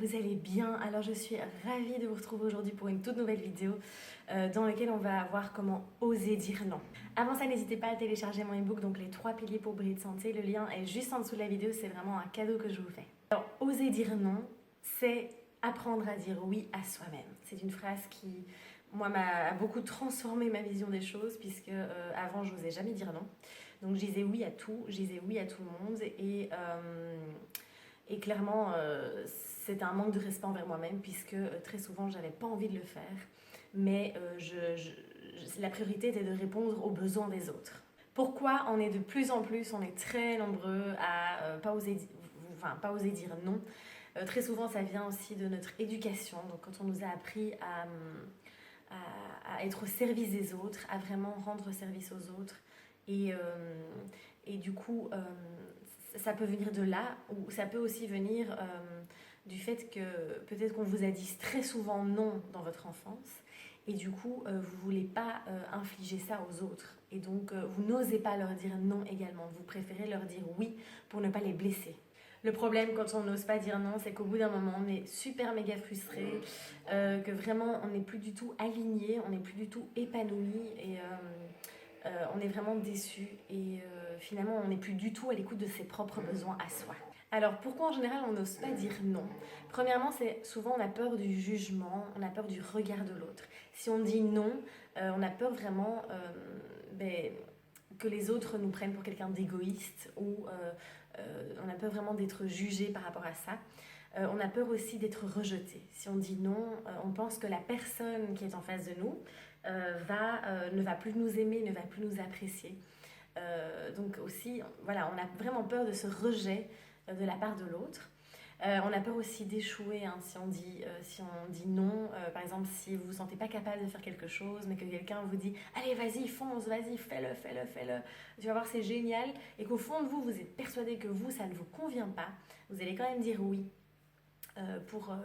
vous allez bien. Alors je suis ravie de vous retrouver aujourd'hui pour une toute nouvelle vidéo dans laquelle on va voir comment oser dire non. Avant ça, n'hésitez pas à télécharger mon ebook, donc les 3 piliers pour briller de santé. Le lien est juste en dessous de la vidéo, c'est vraiment un cadeau que je vous fais. Alors oser dire non, c'est apprendre à dire oui à soi-même. C'est une phrase qui, moi, m'a beaucoup transformé ma vision des choses, puisque avant je n'osais jamais dire non. Donc je disais oui à tout, je disais oui à tout le monde et clairement, c'était un manque de respect envers moi-même, puisque très souvent, j'avais pas envie de le faire. Mais la priorité était de répondre aux besoins des autres. Pourquoi on est de plus en plus, on est très nombreux à pas oser dire non. Très souvent, ça vient aussi de notre éducation. Donc, quand on nous a appris à être au service des autres, à vraiment rendre service aux autres. Et du coup, ça peut venir de là, ou ça peut aussi venir du fait que peut-être qu'on vous a dit très souvent non dans votre enfance, et du coup, vous ne voulez pas infliger ça aux autres. Et donc, vous n'osez pas leur dire non également. Vous préférez leur dire oui pour ne pas les blesser. Le problème quand on n'ose pas dire non, c'est qu'au bout d'un moment, on est super méga frustré, que vraiment, on n'est plus du tout aligné, on n'est plus du tout épanoui, et on est vraiment déçu, et finalement, on n'est plus du tout à l'écoute de ses propres besoins à soi. Alors, pourquoi en général on n'ose pas dire non? Premièrement, c'est souvent on a peur du jugement, on a peur du regard de l'autre. Si on dit non, on a peur vraiment que les autres nous prennent pour quelqu'un d'égoïste, ou on a peur vraiment d'être jugé par rapport à ça. On a peur aussi d'être rejeté. Si on dit non, on pense que la personne qui est en face de nous ne va plus nous aimer, ne va plus nous apprécier. Donc aussi, voilà, on a vraiment peur de ce rejet de la part de l'autre. On a peur aussi d'échouer, hein, si on dit non. Par exemple, si vous ne vous sentez pas capable de faire quelque chose, mais que quelqu'un vous dit « Allez, vas-y, fonce, vas-y, fais-le. Tu vas voir, c'est génial. » Et qu'au fond de vous, vous êtes persuadé que ça ne vous convient pas. Vous allez quand même dire oui. Pour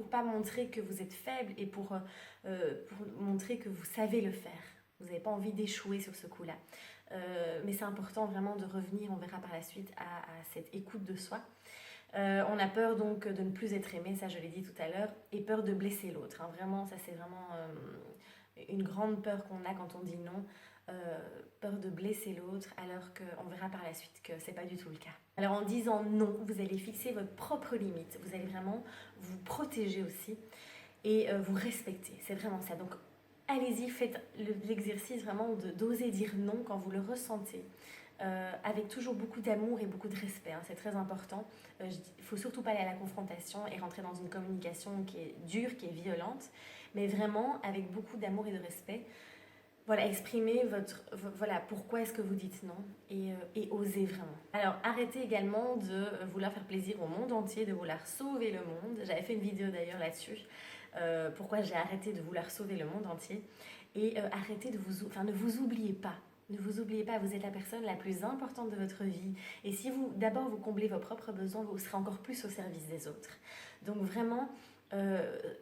pas montrer que vous êtes faible, et pour montrer que vous savez le faire. Vous n'avez pas envie d'échouer sur ce coup-là. Mais c'est important vraiment de revenir, on verra par la suite, à cette écoute de soi. On a peur donc de ne plus être aimé, ça je l'ai dit tout à l'heure, et peur de blesser l'autre. Hein. Vraiment, ça c'est vraiment une grande peur qu'on a quand on dit non. Peur de blesser l'autre, alors qu'on verra par la suite que c'est pas du tout le cas. Alors en disant non, vous allez fixer votre propre limite, vous allez vraiment vous protéger aussi, et vous respecter, c'est vraiment ça. Donc allez-y, faites l'exercice vraiment d'oser dire non quand vous le ressentez, avec toujours beaucoup d'amour et beaucoup de respect, hein, c'est très important. Il ne faut surtout pas aller à la confrontation et rentrer dans une communication qui est dure, qui est violente, mais vraiment avec beaucoup d'amour et de respect. Voilà, exprimez pourquoi est-ce que vous dites non, et osez vraiment. Alors, arrêtez également de vouloir faire plaisir au monde entier, de vouloir sauver le monde. J'avais fait une vidéo d'ailleurs là-dessus, pourquoi j'ai arrêté de vouloir sauver le monde entier. Et arrêtez ne vous oubliez pas. Ne vous oubliez pas, vous êtes la personne la plus importante de votre vie. Et si d'abord vous comblez vos propres besoins, vous serez encore plus au service des autres. Donc vraiment,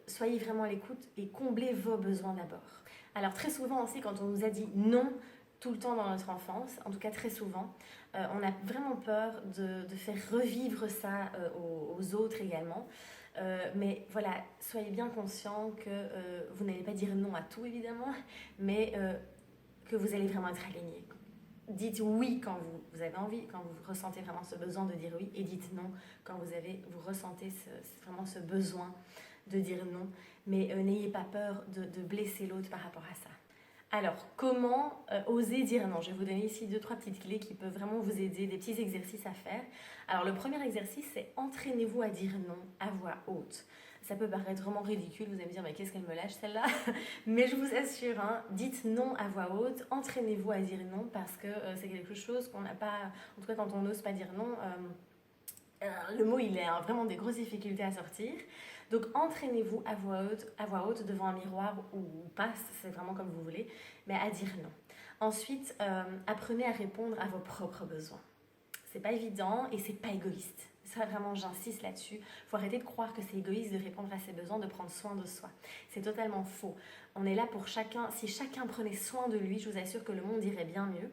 soyez vraiment à l'écoute et comblez vos besoins d'abord. Alors très souvent aussi, quand on nous a dit non tout le temps dans notre enfance, en tout cas très souvent, on a vraiment peur de faire revivre ça aux autres également. Mais voilà, soyez bien conscients que vous n'allez pas dire non à tout évidemment, mais que vous allez vraiment être aligné. Dites oui quand vous avez envie, quand vous ressentez vraiment ce besoin de dire oui, et dites non quand vous ressentez vraiment ce besoin de dire non. Mais n'ayez pas peur de blesser l'autre par rapport à ça. Alors, comment oser dire non? Je vais vous donner ici 2-3 petites clés qui peuvent vraiment vous aider, des petits exercices à faire. Alors, le premier exercice, c'est entraînez-vous à dire non à voix haute. Ça peut paraître vraiment ridicule, vous allez me dire, mais qu'est-ce qu'elle me lâche celle-là? Mais je vous assure, hein, dites non à voix haute, entraînez-vous à dire non, parce que c'est quelque chose qu'on n'a pas, en tout cas quand on n'ose pas dire non, le mot il a vraiment des grosses difficultés à sortir. Donc entraînez-vous à voix haute devant un miroir ou pas, c'est vraiment comme vous voulez, mais à dire non. Ensuite, apprenez à répondre à vos propres besoins. C'est pas évident et c'est pas égoïste. Ça vraiment, j'insiste là-dessus. Il faut arrêter de croire que c'est égoïste de répondre à ses besoins, de prendre soin de soi. C'est totalement faux. On est là pour chacun. Si chacun prenait soin de lui, je vous assure que le monde irait bien mieux.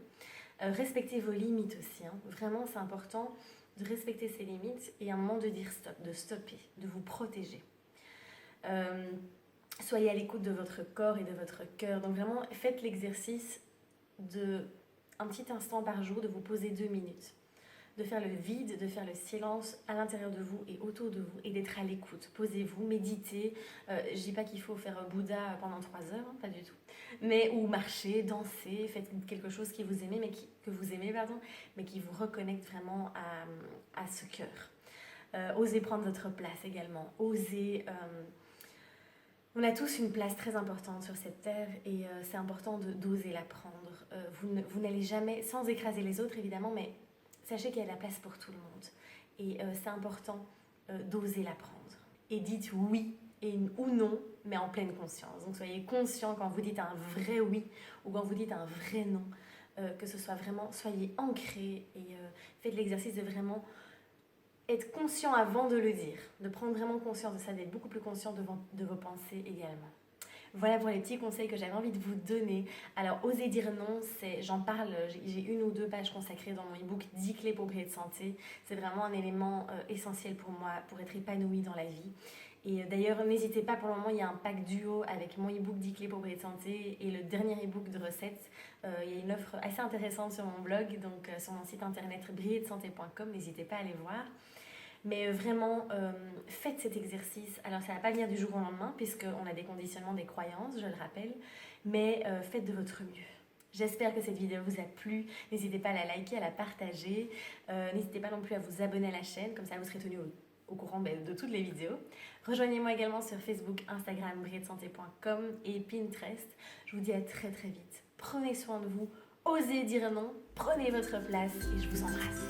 Respectez vos limites aussi. Hein. Vraiment, c'est important de respecter ses limites et à un moment de dire stop, de stopper, de vous protéger. Soyez à l'écoute de votre corps et de votre cœur. Donc vraiment, faites l'exercice de un petit instant par jour, de vous poser 2 minutes, de faire le vide, de faire le silence à l'intérieur de vous et autour de vous et d'être à l'écoute. Posez-vous, méditez. Je dis pas qu'il faut faire Bouddha pendant 3 heures, hein, pas du tout. Mais ou marcher, danser, faites quelque chose que vous aimez, mais qui vous reconnecte vraiment à ce cœur. Osez prendre votre place également. Osez. On a tous une place très importante sur cette terre et c'est important d'oser la prendre. Vous n'allez jamais, sans écraser les autres évidemment, mais sachez qu'il y a de la place pour tout le monde. Et c'est important d'oser la prendre. Et dites oui ou non, mais en pleine conscience. Donc soyez conscient quand vous dites un vrai oui ou quand vous dites un vrai non. Que ce soit vraiment, soyez ancrés et faites l'exercice de vraiment être conscient avant de le dire. De prendre vraiment conscience de ça, d'être beaucoup plus conscient de vos pensées également. Voilà pour les petits conseils que j'avais envie de vous donner. Alors, oser dire non, j'en parle, j'ai 1 ou 2 pages consacrées dans mon e-book 10 clés pour briller de santé. C'est vraiment un élément essentiel pour moi, pour être épanouie dans la vie. Et d'ailleurs, n'hésitez pas, pour le moment, il y a un pack duo avec mon e-book 10 clés pour briller de santé et le dernier e-book de recettes. Il y a une offre assez intéressante sur mon blog, donc sur mon site internet brillerdesanté.com, n'hésitez pas à aller voir. Mais vraiment, faites cet exercice. Alors, ça ne va pas venir du jour au lendemain, puisqu'on a des conditionnements, des croyances, je le rappelle. Mais faites de votre mieux. J'espère que cette vidéo vous a plu. N'hésitez pas à la liker, à la partager. N'hésitez pas non plus à vous abonner à la chaîne, comme ça vous serez tenu au courant de toutes les vidéos. Rejoignez-moi également sur Facebook, Instagram, brillerdesanté.com et Pinterest. Je vous dis à très très vite. Prenez soin de vous, osez dire non, prenez votre place et je vous embrasse.